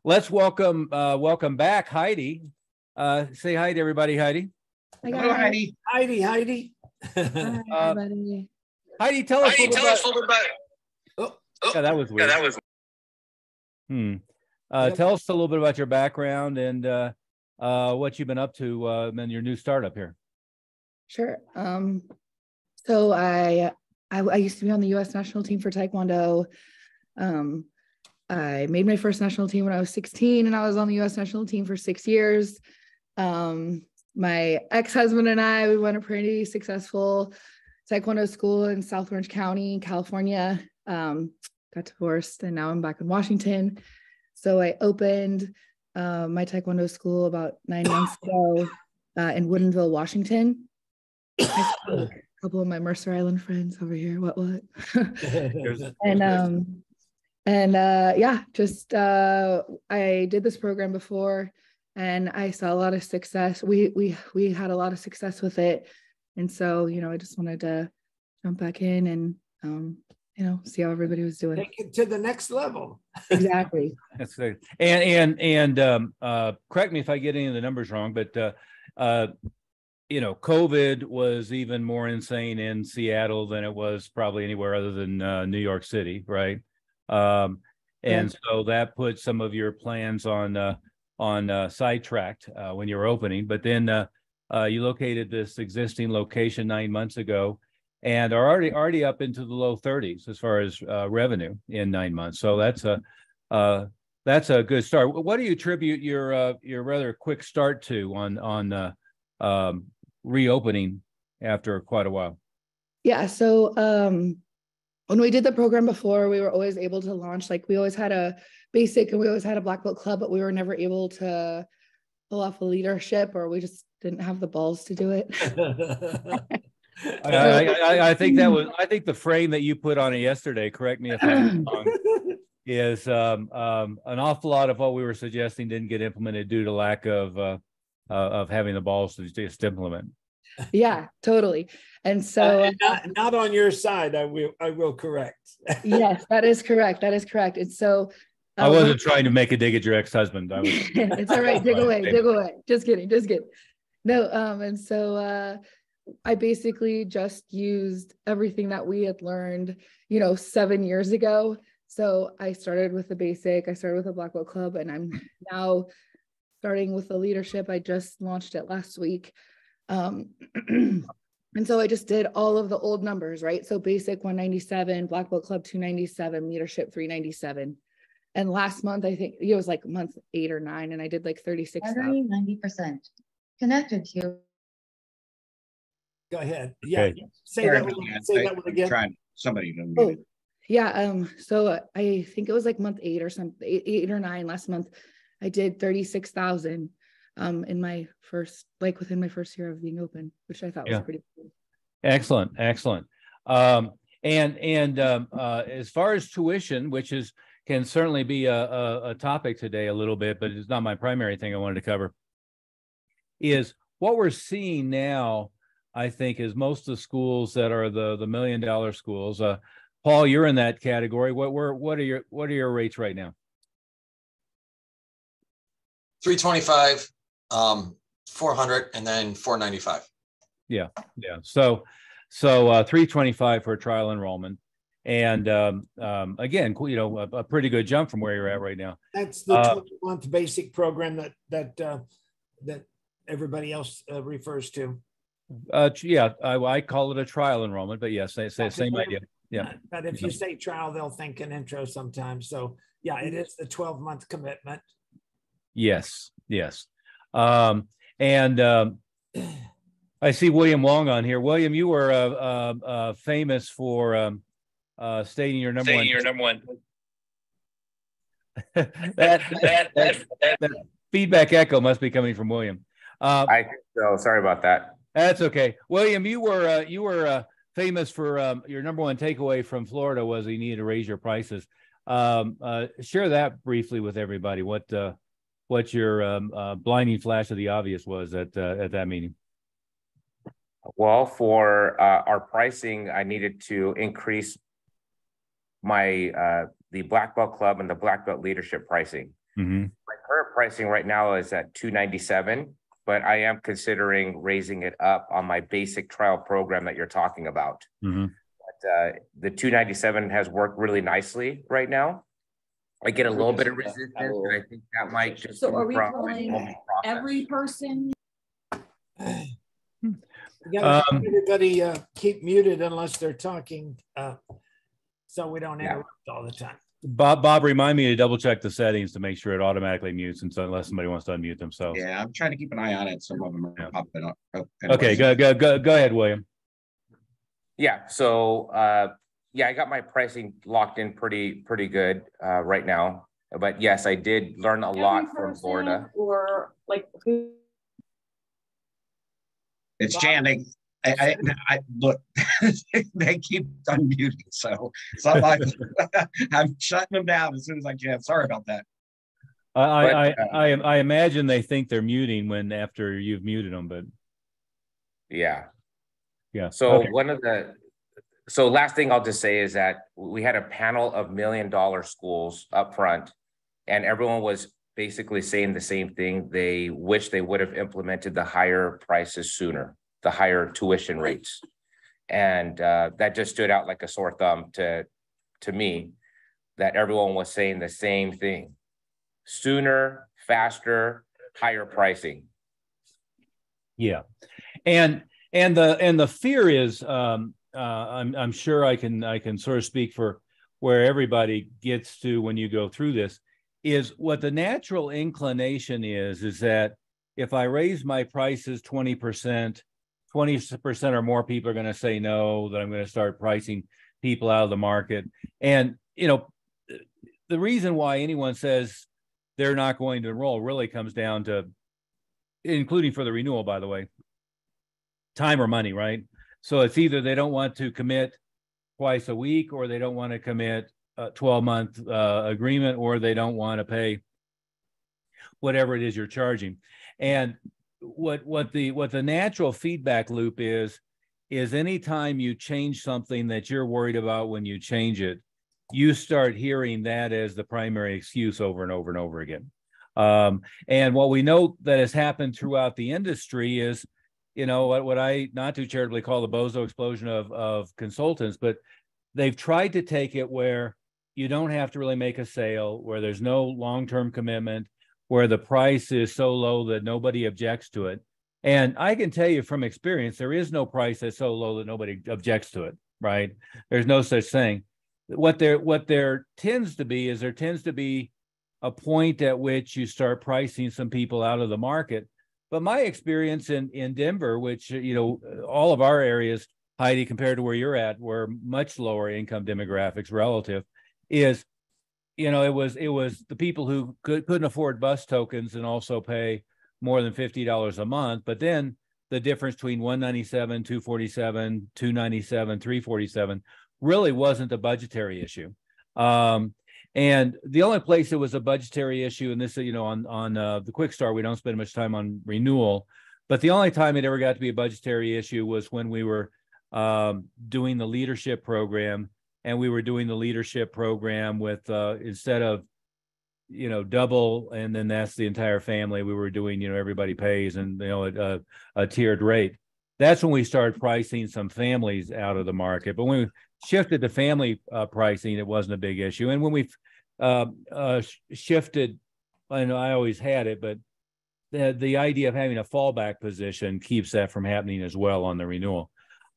Let's welcome back Heidi. Say hi to everybody, Heidi. Hi, hello, Heidi. Heidi. Hi, Heidi, tell us a little bit about it. Yeah, that was weird. Tell us a little bit about your background and what you've been up to in your new startup here. Sure. So I used to be on the U.S. national team for Taekwondo. I made my first national team when I was 16, and I was on the U.S. national team for 6 years. My ex-husband and I, we went a pretty successful Taekwondo school in South Orange County, California. Got divorced, and now I'm back in Washington. So I opened my Taekwondo school about 9 months ago in Woodinville, Washington. I a couple of my Mercer Island friends over here. What? I did this program before, and I saw a lot of success. We had a lot of success with it, and so I just wanted to jump back in and see how everybody was doing. Take it to the next level. Exactly. That's good. And correct me if I get any of the numbers wrong, but COVID was even more insane in Seattle than it was probably anywhere other than New York City, right? So that put some of your plans on sidetracked when you were opening. But then you located this existing location 9 months ago, and are already up into the low 30s as far as revenue in 9 months. So that's a good start. What do you attribute your rather quick start to on reopening after quite a while? Yeah. So when we did the program before, we were always able to launch, we always had a basic and we always had a black belt club, but we were never able to pull off a leadership, or we just didn't have the balls to do it. I think the frame that you put on it yesterday, correct me if I'm wrong, is an awful lot of what we were suggesting didn't get implemented due to lack of having the balls to just implement. Yeah, totally. And so not on your side, I will correct. Yes, that is correct. And so I wasn't trying to make a dig at your ex-husband. It's all right. Dig away. Just kidding. No, and so I basically just used everything that we had learned, 7 years ago. So I started with the basic, I started with a black belt club, and I'm now starting with the leadership. I just launched it last week. And so I just did all of the old numbers, right? So basic 197, black belt club 297, leadership 397. And last month, I think it was like month 8 or 9, and I did like 36,000. 90% connected to you. Go ahead. Yeah. Okay. Say that one again. Somebody to Yeah. So I think it was like month 8 or something, 8 or 9 last month. I did 36,000 in my first, within my first year of being open, which I thought was pretty cool. Excellent. And as far as tuition, which can certainly be a topic today a little bit, but it's not my primary thing I wanted to cover, is what we're seeing now, I think, is most of the schools that are the $1 million schools. Paul, you're in that category. What are your rates right now? 325, 400, and then 495. Yeah. So 325 for a trial enrollment, and again, a pretty good jump from where you're at right now. That's the 20-month basic program that everybody else refers to. I call it a trial enrollment, but yes, same idea. Yeah. But if you say trial, they'll think an intro sometimes. So yeah, it is the 12-month commitment. Yes. I see William Wong on here. William, you were famous for stating your number one. that feedback echo must be coming from William. I think so. Sorry about that. That's okay. William, you were famous for your number one takeaway from Florida was you needed to raise your prices. Share that briefly with everybody. What your blinding flash of the obvious was at that meeting. Well, for our pricing, I needed to increase my the Black Belt Club and the Black Belt Leadership pricing. Mhm. My current pricing right now is at 297, but I am considering raising it up on my basic trial program that you're talking about. Mhm. The 297 has worked really nicely right now. I get a little bit of resistance, and I think that might just. So are come we from calling the process. every person? You gotta have everybody keep muted unless they're talking, so we don't Yeah. interrupt all the time. Bob, remind me to double check the settings to make sure it automatically mutes, and so unless somebody wants to unmute themselves. Yeah, I'm trying to keep an eye on it. Some of them are Yeah. popping up. Okay, go ahead, William. Yeah, so yeah, I got my pricing locked in pretty good right now. But yes, I did learn a lot Every from person Florida. Or like who? It's Jan. I look, they keep unmuting, so it's not like I'm shutting them down as soon as I can. Sorry about that. I imagine they think they're muting when after you've muted them, but Yeah. yeah. So Okay. so last thing I'll just say is that we had a panel of $1 million schools up front, and everyone was basically saying the same thing. They wish they would have implemented the higher prices sooner, the higher tuition rates. And that just stood out like a sore thumb to me, that everyone was saying the same thing: sooner, faster, higher pricing. Yeah, and the fear is, I'm sure I can sort of speak for where everybody gets to when you go through this, is what the natural inclination is that if I raise my prices 20%, 20% or more people are going to say no, that I'm going to start pricing people out of the market. And, you know, the reason why anyone says they're not going to enroll really comes down to, including for the renewal, by the way, time or money, right? So it's either they don't want to commit twice a week, or they don't want to commit a 12-month agreement, or they don't want to pay whatever it is you're charging. And what the natural feedback loop is anytime you change something that you're worried about, when you change it, you start hearing that as the primary excuse over and over and over again. And what we know that has happened throughout the industry is, you know, what I not too charitably call the bozo explosion of consultants, but they've tried to take it where you don't have to really make a sale, where there's no long-term commitment, where the price is so low that nobody objects to it. And I can tell you from experience, there is no price that's so low that nobody objects to it, right? There's no such thing. What there tends to be is there tends to be a point at which you start pricing some people out of the market. But my experience in Denver, which, you know, all of our areas, Heidi, compared to where you're at, were much lower income demographics relative, is, you know, it was the people who couldn't afford bus tokens and also pay more than $50 a month. But then the difference between 197, 247, 297, 347 really wasn't a budgetary issue. And the only place it was a budgetary issue, and this, you know, on the Quick Start, we don't spend much time on renewal, but the only time it ever got to be a budgetary issue was when we were doing the leadership program, and we were doing the leadership program with instead of, you know, double, and then that's the entire family, we were doing, you know, everybody pays, and, you know, a tiered rate. That's when we started pricing some families out of the market. But when we shifted to family pricing, it wasn't a big issue. And when we've shifted, I know I always had it, but the idea of having a fallback position keeps that from happening as well on the renewal.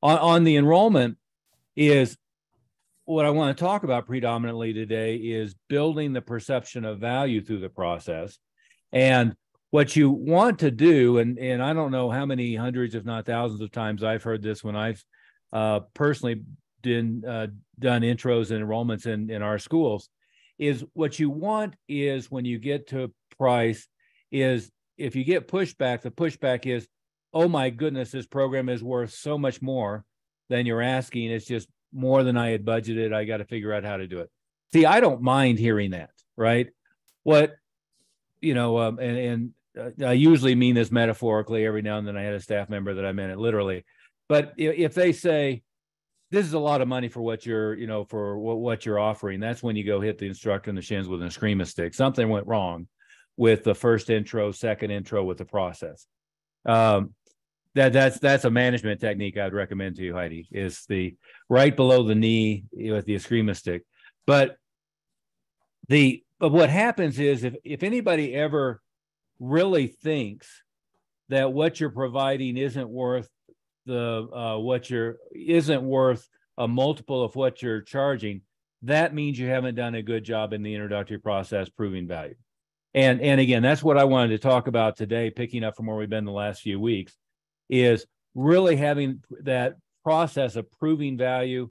On the enrollment, is what I want to talk about predominantly today is building the perception of value through the process. And what you want to do, and I don't know how many hundreds, if not thousands of times I've heard this when I've personally done intros and enrollments in our schools, is what you want is when you get to price is if you get pushback, the pushback is, oh my goodness, this program is worth so much more than you're asking. It's just more than I had budgeted. I got to figure out how to do it. See, I don't mind hearing that, right? What, you know, and I usually mean this metaphorically. Every now and then I had a staff member that I meant it literally. But if they say, this is a lot of money for what you're, for what you're offering. That's when you go hit the instructor in the shins with an Eskrima stick. Something went wrong with the first intro, second intro with the process. That's a management technique I'd recommend to you, Heidi, is the right below the knee with the Eskrima stick. But what happens is if anybody ever really thinks that what you're providing isn't worth isn't worth a multiple of what you're charging, that means you haven't done a good job in the introductory process proving value. And again, that's what I wanted to talk about today, picking up from where we've been the last few weeks, is really having that process of proving value